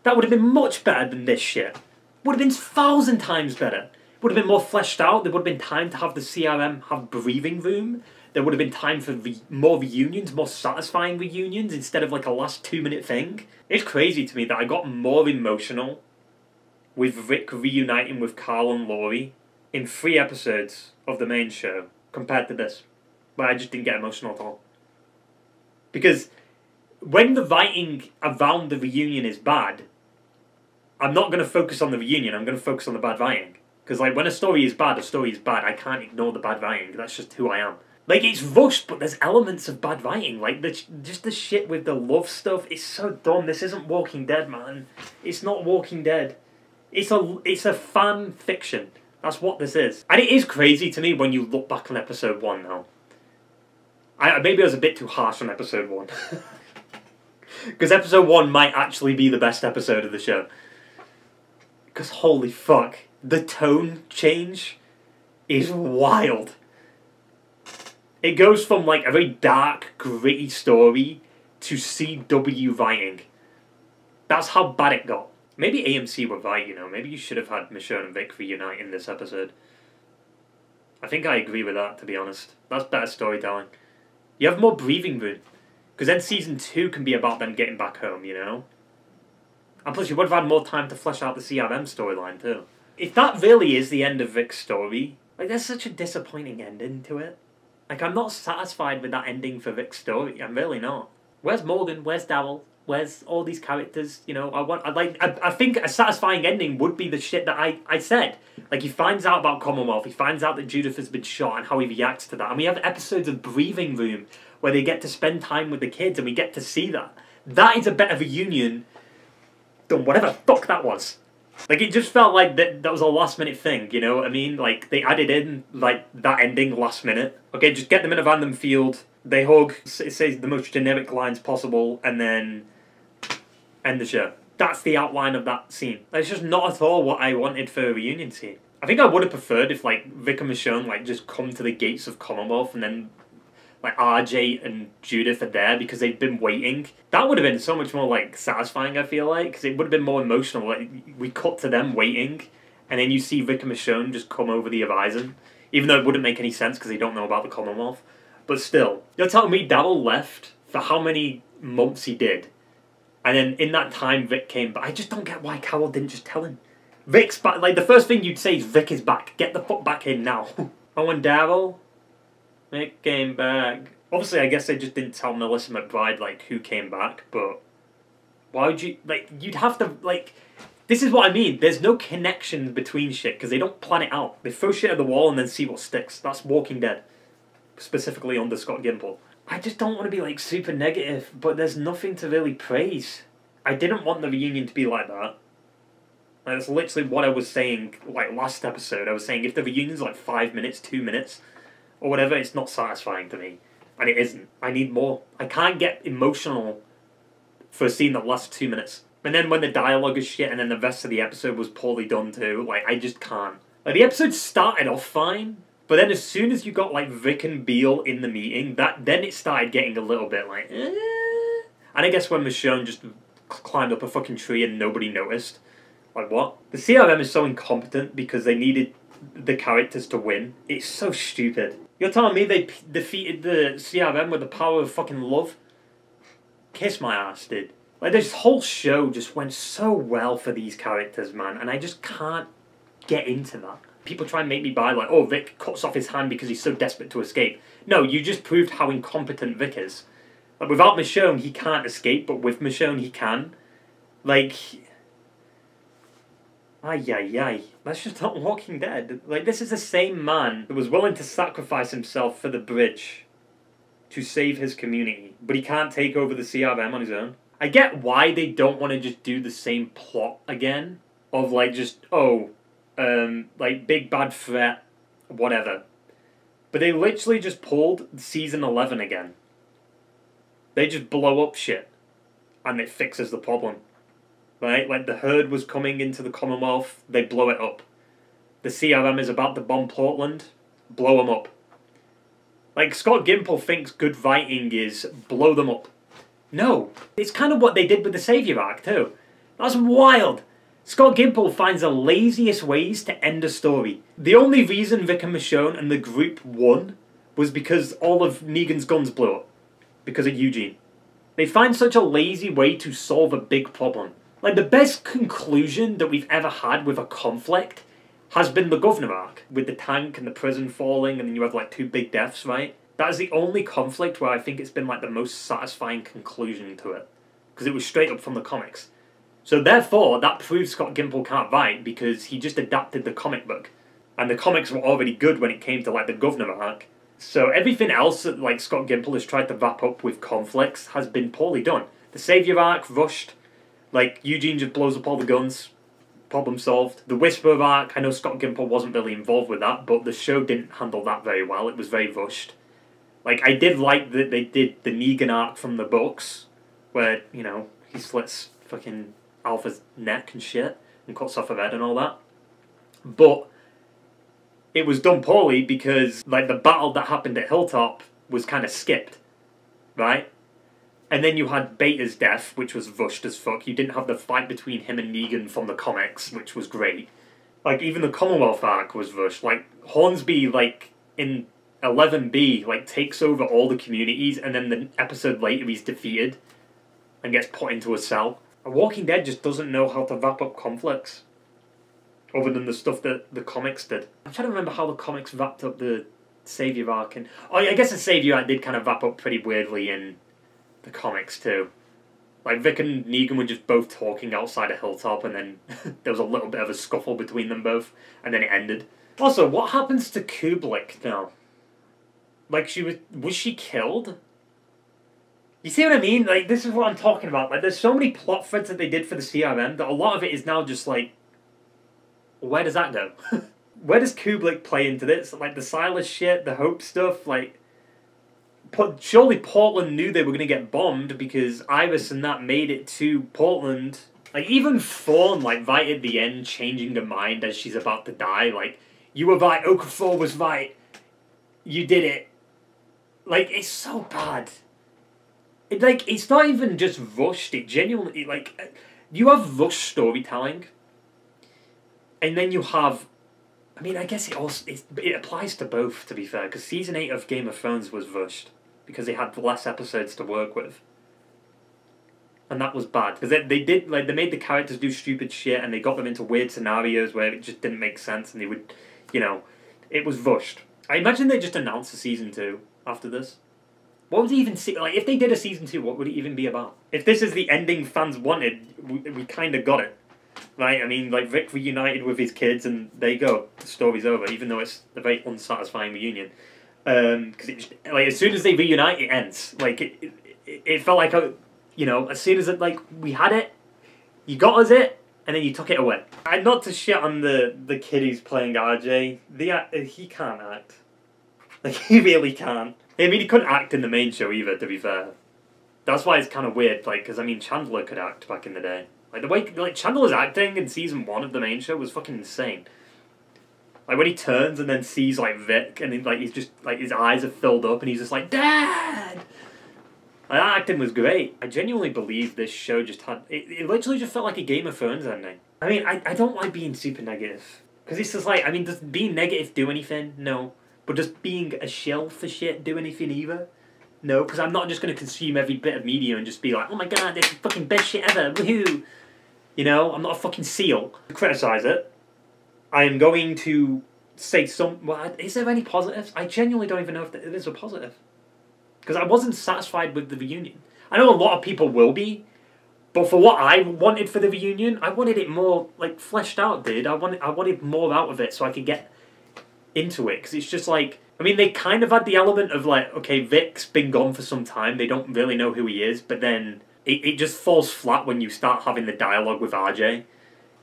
That would have been much better than this shit. Would have been 1,000 times better. Would have been more fleshed out. There would have been time to have the CRM have breathing room. There would have been time for more reunions, more satisfying reunions, instead of like a last 2-minute thing. It's crazy to me that I got more emotional with Rick reuniting with Carl and Laurie in 3 episodes of the main show compared to this. But I just didn't get emotional at all. Because when the writing around the reunion is bad, I'm not going to focus on the reunion, I'm going to focus on the bad writing. Because like, when a story is bad, a story is bad. I can't ignore the bad writing. That's just who I am. Like, it's rushed, but there's elements of bad writing. Like, just the shit with the love stuff, it's so dumb. This isn't Walking Dead, man. It's not Walking Dead. It's a fan fiction. That's what this is. And it is crazy to me when you look back on episode 1 now. Maybe I was a bit too harsh on episode 1. Because episode 1 might actually be the best episode of the show. Because holy fuck, the tone change is wild. It goes from like a very dark, gritty story to CW writing. That's how bad it got. Maybe AMC were right, you know. Maybe you should have had Michonne and Vic reunite in this episode. I think I agree with that, to be honest. That's better storytelling. You have more breathing room. Because then Season 2 can be about them getting back home, you know? And plus, you would have had more time to flesh out the CRM storyline, too. If that really is the end of Vic's story, like, there's such a disappointing ending to it. Like, I'm not satisfied with that ending for Vic's story. I'm really not. Where's Morgan? Where's Daryl? Where's all these characters? You know, I think a satisfying ending would be the shit that I said. Like, he finds out about Commonwealth, he finds out that Judith has been shot and how he reacts to that. And we have episodes of breathing room where they get to spend time with the kids and we get to see that. That is a better reunion than whatever the fuck that was. Like, it just felt like that was a last minute thing, you know what I mean? Like, they added in, like, that ending last minute. Okay, just get them in a random field, they hug, it says the most generic lines possible, and then end the show. That's the outline of that scene. It's just not at all what I wanted for a reunion scene. I think I would have preferred if, like, Rick and Michonne, like, just come to the gates of Commonwealth and then, like RJ and Judith are there because they've been waiting. That would have been so much more like satisfying, I feel like, because it would have been more emotional. Like, we cut to them waiting, and then you see Rick and Michonne just come over the horizon, even though it wouldn't make any sense because they don't know about the Commonwealth. But still, you're telling me Daryl left for how many months he did, and then in that time Rick came back. I just don't get why Carol didn't just tell him. Rick's back. Like, the first thing you'd say is Rick is back. Get the fuck back in now. Oh, and Daryl, Rick came back. Obviously, I guess they just didn't tell Melissa McBride, like, who came back, but why would you, like, you'd have to, like, this is what I mean. There's no connection between shit, because they don't plan it out. They throw shit at the wall and then see what sticks. That's Walking Dead, specifically under Scott Gimple. I just don't want to be, like, super negative, but there's nothing to really praise. I didn't want the reunion to be like that. Like, that's literally what I was saying, like, last episode. I was saying if the reunion's like 5 minutes, 2 minutes, or whatever, it's not satisfying to me. And it isn't. I need more. I can't get emotional for a scene that lasts 2 minutes. And then when the dialogue is shit and then the rest of the episode was poorly done too, like, I just can't. Like, the episode started off fine, but then as soon as you got, like, Rick and Beale in the meeting, then it started getting a little bit like, eh. And I guess when Michonne just climbed up a fucking tree and nobody noticed. Like, what? The CRM is so incompetent because they needed the characters to win. It's so stupid. You're telling me they defeated the CRM with the power of fucking love? Kiss my ass, dude. Like, this whole show just went so well for these characters, man, and I just can't get into that. People try and make me buy, like, oh, Vic cuts off his hand because he's so desperate to escape. No, you just proved how incompetent Vic is. Like, without Michonne, he can't escape, but with Michonne, he can. Like, ay. That's just not Walking Dead. Like, this is the same man that was willing to sacrifice himself for the bridge to save his community, but he can't take over the CRM on his own. I get why they don't want to just do the same plot again, of, like, just, like, big bad threat, whatever. But they literally just pulled season 11 again. They just blow up shit, and it fixes the problem. Right? Like, the herd was coming into the Commonwealth, they blow it up. The CRM is about to bomb Portland, blow them up. Like, Scott Gimple thinks good writing is blow them up. No. It's kind of what they did with the Savior arc, too. That's wild. Scott Gimple finds the laziest ways to end a story. The only reason Rick and Michonne and the group won was because all of Negan's guns blew up. Because of Eugene. They find such a lazy way to solve a big problem. Like, the best conclusion that we've ever had with a conflict has been the Governor arc, with the tank and the prison falling, and then you have, like, 2 big deaths, right? That is the only conflict where I think it's been, like, the most satisfying conclusion to it. Because it was straight up from the comics. So therefore, that proves Scott Gimple can't write, because he just adapted the comic book. And the comics were already good when it came to, like, the Governor arc. So everything else that, like, Scott Gimple has tried to wrap up with conflicts has been poorly done. The Savior arc, rushed. Like, Eugene just blows up all the guns. Problem solved. The Whisperer arc, I know Scott Gimple wasn't really involved with that, but the show didn't handle that very well. It was very rushed. Like, I did like that they did the Negan arc from the books, where, you know, he slits fucking Alpha's neck and shit, and cuts off her head and all that. But it was done poorly because, like, the battle that happened at Hilltop was kind of skipped, right? And then you had Beta's death, which was rushed as fuck. You didn't have the fight between him and Negan from the comics, which was great. Like, even the Commonwealth arc was rushed. Like, Hornsby, like, in 11B, like, takes over all the communities, and then the episode later he's defeated and gets put into a cell. A Walking Dead just doesn't know how to wrap up conflicts, other than the stuff that the comics did. I'm trying to remember how the comics wrapped up the Savior arc. And oh, yeah, I guess the Savior arc did kind of wrap up pretty weirdly in the comics too. Like, Vic and Negan were just both talking outside a hilltop, and then there was a little bit of a scuffle between them both, and then it ended. Also, what happens to Kubelik now? Like, was she killed? You see what I mean? Like, this is what I'm talking about. Like, there's so many plot threads that they did for the CRM that a lot of it is now just like, where does that go? Where does Kubelik play into this? Like, the Silas shit, the Hope stuff, like, surely Portland knew they were going to get bombed because Iris and that made it to Portland. Like, even Thorne, like, right at the end, changing her mind as she's about to die. Like, you were right, Okafor was right. You did it. Like, it's so bad. It's not even just rushed. It genuinely, you have rushed storytelling. And then you have, I mean, I guess it applies to both, to be fair, because season 8 of Game of Thrones was rushed because they had less episodes to work with, and that was bad because they made the characters do stupid shit and they got them into weird scenarios where it just didn't make sense and they would, it was rushed. I imagine they just announced a season 2 after this. What would it even see? Like, if they did a season 2, what would it even be about? If this is the ending fans wanted, we kind of got it. Right, I mean, like, Rick reunited with his kids, and there you go. The story's over, even though it's a very unsatisfying reunion. Because as soon as they reunite, it ends. Like, it felt like, as soon as we had it, you got us it, and then you took it away. And not to shit on the kid who's playing RJ, he can't act. Like, he really can't. I mean, he couldn't act in the main show either, to be fair. That's why it's kind of weird, because, I mean, Chandler could act back in the day. Like, the way, Chandler's acting in season 1 of the main show was fucking insane. Like, when he turns and then sees, Vic, and he's just, his eyes are filled up, and he's just like, Dad! Like, that acting was great. I genuinely believe this show just had, it literally just felt like a Game of Thrones ending. I mean, I don't like being super negative. Because it's just I mean, does being negative do anything? No. But does being a shill for shit do anything either? No, because I'm not just going to consume every bit of media and just be like, oh my god, this is the fucking best shit ever, woohoo! I'm not a fucking seal. To criticise it, I am going to say is there any positives? I genuinely don't even know if there is a positive. Because I wasn't satisfied with the reunion. I know a lot of people will be, but for what I wanted for the reunion, I wanted it more, fleshed out, dude. I wanted more out of it so I could get into it. Because it's just I mean, they kind of had the element of okay, Vic's been gone for some time, they don't really know who he is, but then it just falls flat when you start having the dialogue with RJ,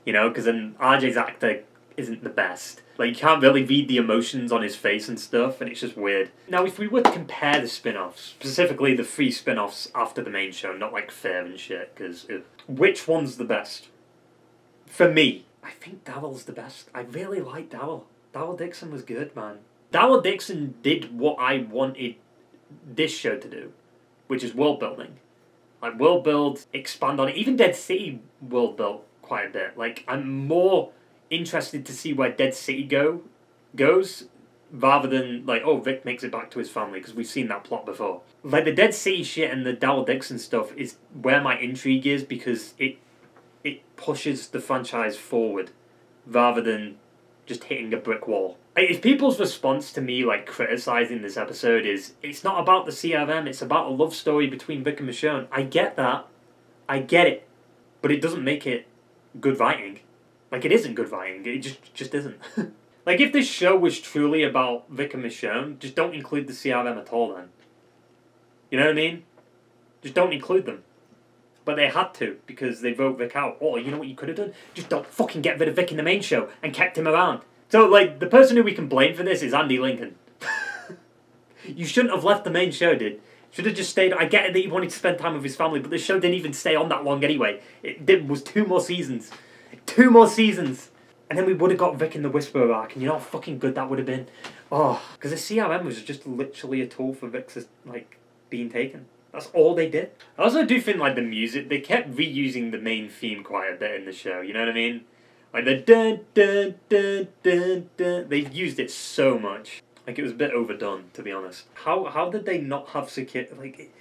because then RJ's actor isn't the best. You can't really read the emotions on his face and stuff, and it's just weird. Now, if we were to compare the spin-offs, specifically the 3 spin-offs after the main show, not Fair and shit, because which one's the best? For me, I think Daryl's the best. I really like Daryl. Daryl Dixon was good, man. Daryl Dixon did what I wanted this show to do, which is world building. World build, expand on it. Even Dead City world built quite a bit. I'm more interested to see where Dead City goes, rather than, oh, Rick makes it back to his family, because we've seen that plot before. The Dead City shit and the Daryl Dixon stuff is where my intrigue is, because it pushes the franchise forward, rather than just hitting a brick wall. If people's response to me, criticising this episode is, it's not about the CRM, it's about a love story between Rick and Michonne. I get that. I get it. But it doesn't make it good writing. It isn't good writing. It just isn't. If this show was truly about Rick and Michonne, just don't include the CRM at all then. You know what I mean? Just don't include them. But they had to, because they wrote Rick out. Or, you know what you could have done? Just don't fucking get rid of Rick in the main show and kept him around. So, the person who we can blame for this is Andy Lincoln. You shouldn't have left the main show, dude. Should have just stayed. I get it that he wanted to spend time with his family, but the show didn't even stay on that long anyway. It was 2 more seasons. 2 more seasons! And then we would have got Rick in the Whisperer arc, and you know how fucking good that would have been? Oh, because the CRM was just literally a tool for Rick's, being taken. That's all they did. I also do think, the music, they kept reusing the main theme quite a bit in the show, you know what I mean? The dun dun dun dun dun. They've used it so much. It was a bit overdone, to be honest. How did they not have security?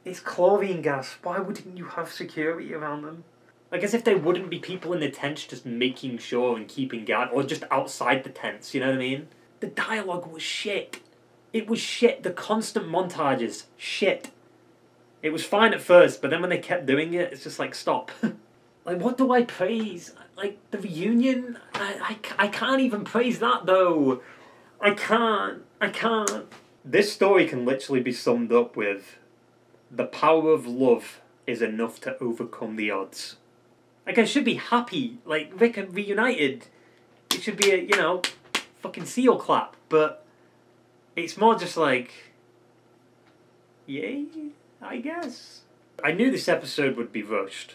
It's chlorine gas. Why wouldn't you have security around them? As if there wouldn't be people in the tents just making sure and keeping guard, or just outside the tents, you know what I mean? The dialogue was shit. It was shit. The constant montages, shit. It was fine at first, but then when they kept doing it, it's just stop. What do I praise? The reunion? I can't even praise that, though. I can't. This story can literally be summed up with, the power of love is enough to overcome the odds. I should be happy. Rick and reunited. It should be a, fucking seal clap. But it's more just yay, I guess. I knew this episode would be rushed.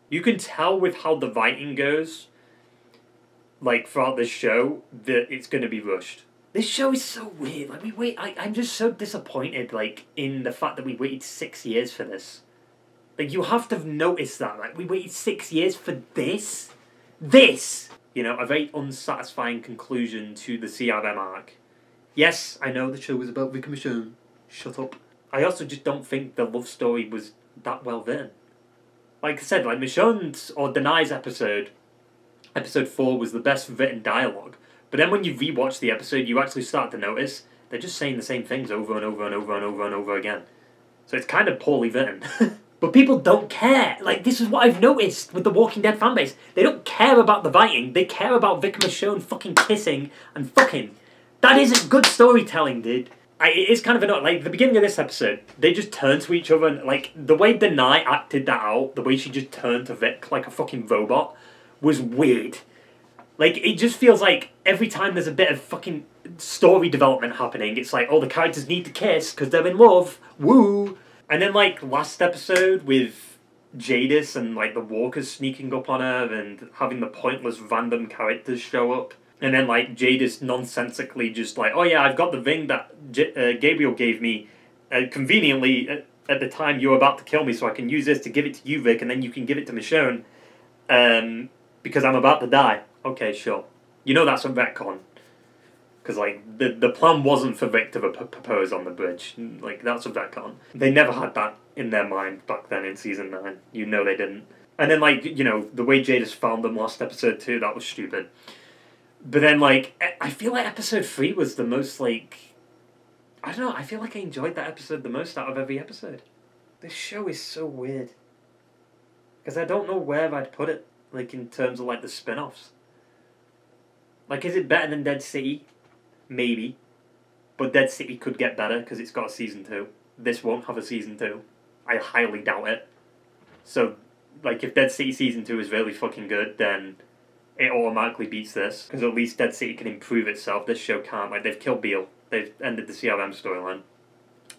You can tell with how the writing goes, throughout this show, that it's going to be rushed. This show is so weird. Like, I'm just so disappointed, like, in the fact that we waited 6 years for this. Like, you have to have noticed that. Like, we waited 6 years for this? This! You know, a very unsatisfying conclusion to the CRM arc. Yes, I know the show was about Rick and Michonne. Shut up. I also just don't think the love story was that well written. Like I said, like, Michonne's, or Denai's episode 4 was the best written dialogue. But then when you rewatch the episode, you actually start to notice they're just saying the same things over and over and over and over and over again. So it's kind of poorly written. But people don't care. Like, this is what I've noticed with the Walking Dead fanbase. They don't care about the writing. They care about Rick and Michonne fucking kissing and fucking. That isn't good storytelling, dude. It is kind of annoying. Like, the beginning of this episode, they just turn to each other and, like, the way Denai acted that out, the way she just turned to Rick like a fucking robot, was weird. Like, it just feels like every time there's a bit of fucking story development happening, it's like, oh, the characters need to kiss because they're in love. Woo! And then, like, last episode with Jadis and, like, the walkers sneaking up on her and having the pointless random characters show up. And then, like, Jadis nonsensically just like, oh yeah, I've got the ring that Gabriel gave me conveniently at the time you were about to kill me, so I can use this to give it to you, Rick, and then you can give it to Michonne because I'm about to die. Okay, sure. You know that's a retcon. Because, like, the plan wasn't for Rick to propose on the bridge. Like, that's a retcon. They never had that in their mind back then in Season 9. You know they didn't. And then, like, you know, the way Jadis found them last episode too, that was stupid. But then, like, I feel like episode 3 was the most, like... I don't know, I feel like I enjoyed that episode the most out of every episode. This show is so weird. Because I don't know where I'd put it, like, in terms of, like, the spin-offs. Like, is it better than Dead City? Maybe. But Dead City could get better, because it's got a Season 2. This won't have a Season 2. I highly doubt it. So, like, if Dead City Season 2 is really fucking good, then... it automatically beats this, because at least Dead City can improve itself. This show can't. Like, they've killed Beale. They've ended the CRM storyline,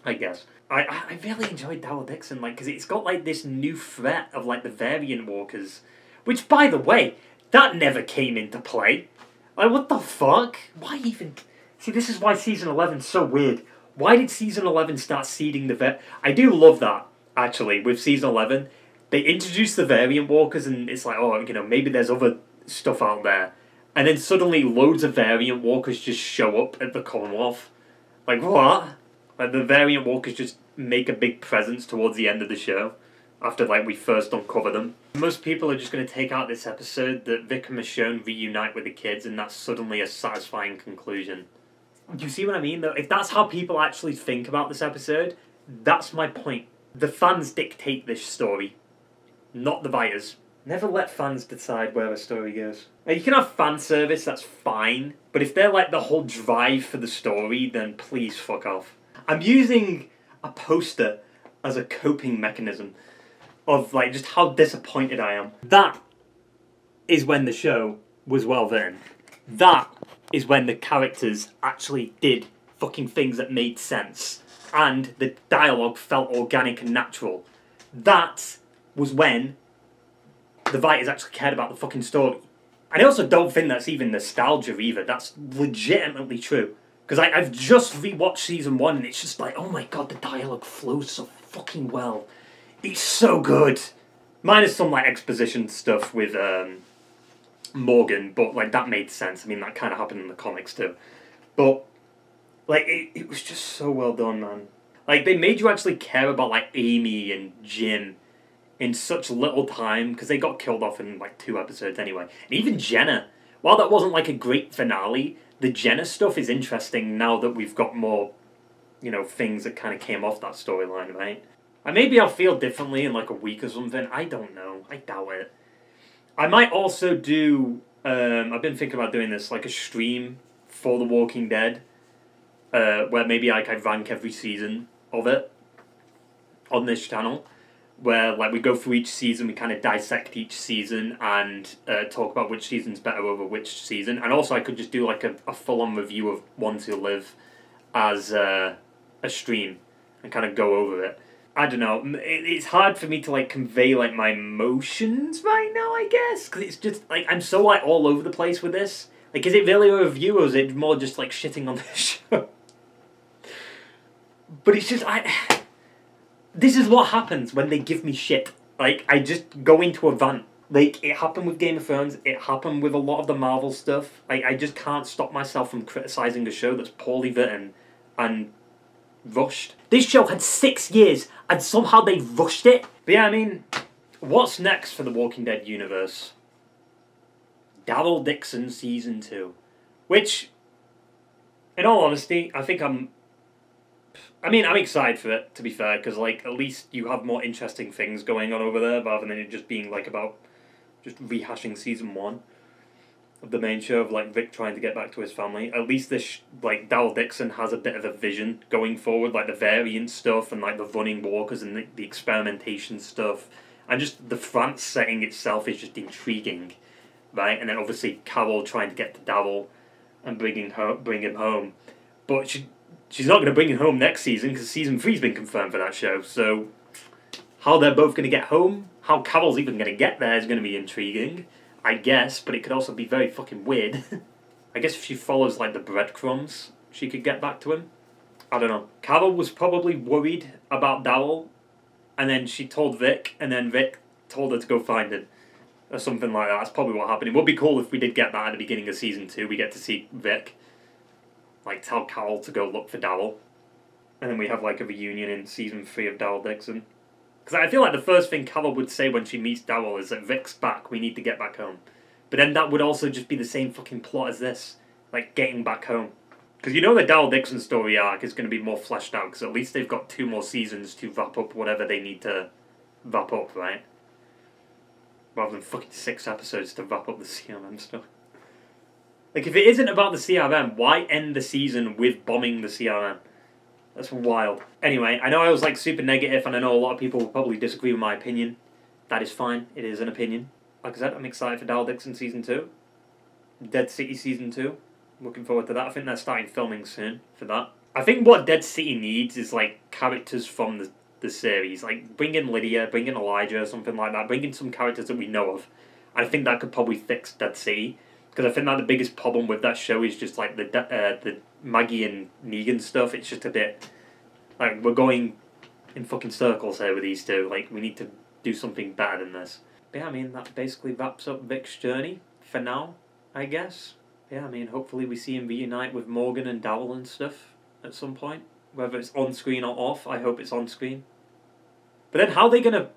I guess. I really enjoyed Daryl Dixon, like, because it's got, like, this new threat of, like, the variant walkers, which, by the way, that never came into play. Like, what the fuck? Why even... See, this is why Season 11's so weird. Why did Season 11 start seeding the I do love that, actually, with Season 11. They introduced the variant walkers, and it's like, oh, you know, maybe there's other stuff out there, and then suddenly loads of variant walkers just show up at the Commonwealth. Like, what? Like, the variant walkers just make a big presence towards the end of the show after, like, we first uncover them. Most people are just going to take out this episode that Rick and Michonne reunite with the kids, and that's suddenly a satisfying conclusion. Do you see what I mean, though? If that's how people actually think about this episode, that's my point. The fans dictate this story, not the writers. Never let fans decide where a story goes. Now, you can have fan service, that's fine, but if they're like the whole drive for the story, then please fuck off. I'm using a poster as a coping mechanism of, like, just how disappointed I am. That is when the show was well written. That is when the characters actually did fucking things that made sense, and the dialogue felt organic and natural. That was when the writers actually cared about the fucking story. And I also don't think that's even nostalgia either. That's legitimately true. Because I've just rewatched Season 1 and it's just like, oh my god, the dialogue flows so fucking well. It's so good. Minus some, like, exposition stuff with Morgan, but, like, that made sense. I mean, that kind of happened in the comics too. But, like, it was just so well done, man. Like, they made you actually care about, like, Amy and Jim in such little time, because they got killed off in, like, 2 episodes anyway. And even Jenna, while that wasn't, like, a great finale, the Jenna stuff is interesting now that we've got more, you know, things that kind of came off that storyline, right? And maybe I'll feel differently in, like, a week or something. I don't know. I doubt it. I might also do, I've been thinking about doing this, like, a stream for The Walking Dead, where maybe, like, I rank every season of it on this channel. Where, like, we go through each season, we kind of dissect each season and talk about which season's better over which season. And also I could just do, like, a full-on review of Ones Who Live as a stream and kind of go over it. I don't know, it's hard for me to, like, convey, like, my emotions right now, I guess. Because it's just, like, I'm so, like, all over the place with this Like, is it really a review, or is it more just, like, shitting on the show? But it's just, this is what happens when they give me shit. Like, I just go into a rant. Like, it happened with Game of Thrones, it happened with a lot of the Marvel stuff. I just can't stop myself from criticising a show that's poorly written and rushed. This show had 6 years, and somehow they rushed it. But yeah, I mean, what's next for the Walking Dead universe? Daryl Dixon Season 2. Which, in all honesty, I think I'm excited for it, to be fair, because, like, at least you have more interesting things going on over there, rather than it just being, like, about just rehashing Season 1 of the main show of, like, Rick trying to get back to his family. At least this, like, Daryl Dixon has a bit of a vision going forward, like, the variant stuff, and, like, the running walkers, and the experimentation stuff, and just the France setting itself is just intriguing. Right, and then obviously Carol trying to get to Daryl and bring him home, but she's not going to bring him home next season because Season 3's been confirmed for that show. So how they're both going to get home, how Carol's even going to get there is going to be intriguing, I guess. But it could also be very fucking weird. I guess if she follows like the breadcrumbs, she could get back to him. I don't know. Carol was probably worried about Daryl, and then she told Vic, and then Vic told her to go find him. Or something like that. That's probably what happened. It would be cool if we did get that at the beginning of Season 2. We get to see Vic, like, tell Carol to go look for Daryl. And then we have, like, a reunion in Season 3 of Daryl Dixon. Because I feel like the first thing Carol would say when she meets Daryl is that Vic's back, we need to get back home. But then that would also just be the same fucking plot as this. Like, getting back home. Because you know the Daryl Dixon story arc is going to be more fleshed out. Because at least they've got 2 more seasons to wrap up whatever they need to wrap up, right? Rather than fucking 6 episodes to wrap up the CRM stuff. Like, if it isn't about the CRM, why end the season with bombing the CRM? That's wild. Anyway, I know I was, like, super negative, and I know a lot of people will probably disagree with my opinion. That is fine. It is an opinion. Like I said, I'm excited for Daryl Dixon Season 2. Dead City Season 2. Looking forward to that. I think they're starting filming soon for that. I think what Dead City needs is, like, characters from the series. Like, bring in Lydia, bring in Elijah, or something like that. Bring in some characters that we know of. I think that could probably fix Dead City. Because I think that the biggest problem with that show is just, like, the Maggie and Negan stuff. It's just a bit... Like, we're going in fucking circles here with these two. Like, we need to do something better than this. But yeah, I mean, that basically wraps up Vic's journey. For now, I guess. Yeah, I mean, hopefully we see him reunite with Morgan and Daryl and stuff at some point. Whether it's on screen or off, I hope it's on screen. But then how are they going to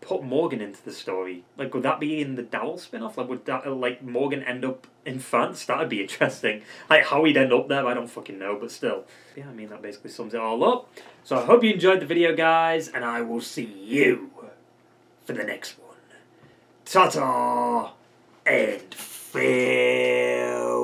put Morgan into the story? Like, would that be in the Daryl spin-off? Like, would that, like, Morgan end up in France? That would be interesting. Like, how he'd end up there, I don't fucking know, but still. Yeah, I mean, that basically sums it all up. So I hope you enjoyed the video, guys, and I will see you for the next one. Ta-ta! And farewell.